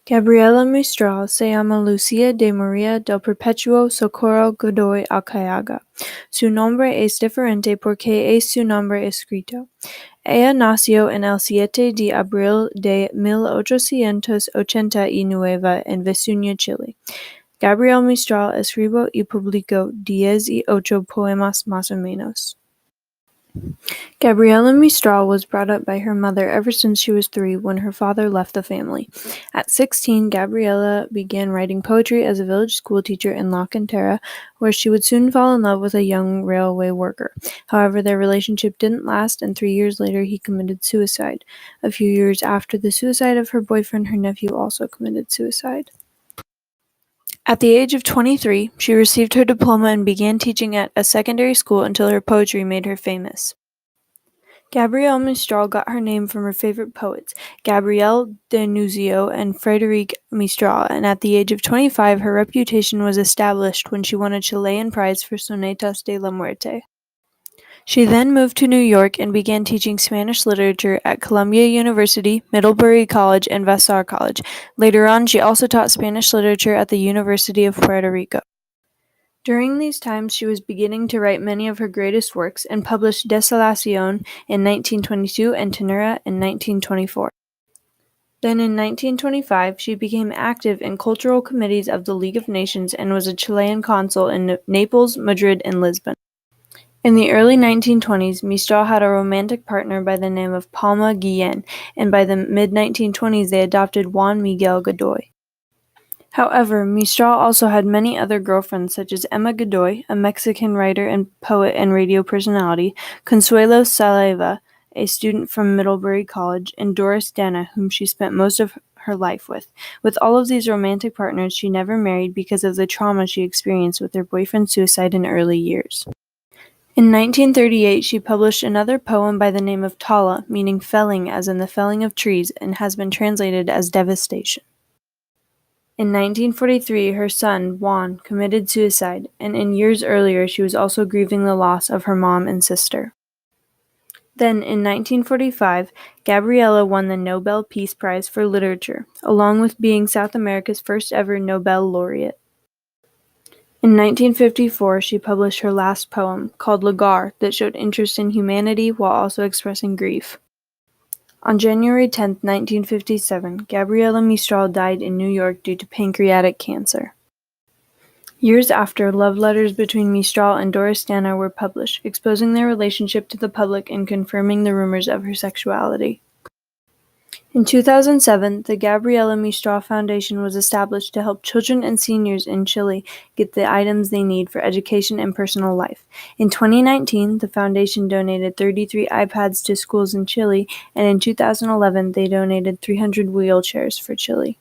Gabriela Mistral se llama Lucía de María del Perpetuo Socorro Godoy Alcayaga. Su nombre es diferente porque es su nombre escrito. Ella nació en el 7 de abril de 1889 en Vesuña, Chile. Gabriela Mistral escribió y publicó 18 poemas más o menos. Gabriela Mistral was brought up by her mother ever since she was 3 when her father left the family. At 16, Gabriela began writing poetry as a village schoolteacher in La Cantera, where she would soon fall in love with a young railway worker. However, their relationship didn't last, and 3 years later he committed suicide. A few years after the suicide of her boyfriend, her nephew also committed suicide. At the age of 23, she received her diploma and began teaching at a secondary school until her poetry made her famous. Gabriela Mistral got her name from her favorite poets, Gabriel D'Annunzio and Frédéric Mistral, and at the age of 25, her reputation was established when she won a Chilean prize for Sonetas de la Muerte. She then moved to New York and began teaching Spanish literature at Columbia University, Middlebury College, and Vassar College. Later on, she also taught Spanish literature at the University of Puerto Rico. During these times, she was beginning to write many of her greatest works and published Desolación in 1922 and Ternura in 1924. Then in 1925, she became active in cultural committees of the League of Nations and was a Chilean consul in Naples, Madrid, and Lisbon. In the early 1920s, Mistral had a romantic partner by the name of Palma Guillén, and by the mid-1920s they adopted Juan Miguel Godoy. However, Mistral also had many other girlfriends such as Emma Godoy, a Mexican writer and poet and radio personality, Consuelo Saliva, a student from Middlebury College, and Doris Dana, whom she spent most of her life with. With all of these romantic partners, she never married because of the trauma she experienced with her boyfriend's suicide in early years. In 1938, she published another poem by the name of Tala, meaning felling as in the felling of trees, and has been translated as devastation. In 1943, her son, Juan, committed suicide, and in years earlier she was also grieving the loss of her mom and sister. Then, in 1945, Gabriela won the Nobel Peace Prize for Literature, along with being South America's first ever Nobel laureate. In 1954, she published her last poem, called Lagar, that showed interest in humanity while also expressing grief. On January 10, 1957, Gabriela Mistral died in New York due to pancreatic cancer. Years after, love letters between Mistral and Doris Dana were published, exposing their relationship to the public and confirming the rumors of her sexuality. In 2007, the Gabriela Mistral Foundation was established to help children and seniors in Chile get the items they need for education and personal life. In 2019, the foundation donated 33 iPads to schools in Chile, and in 2011, they donated 300 wheelchairs for Chile.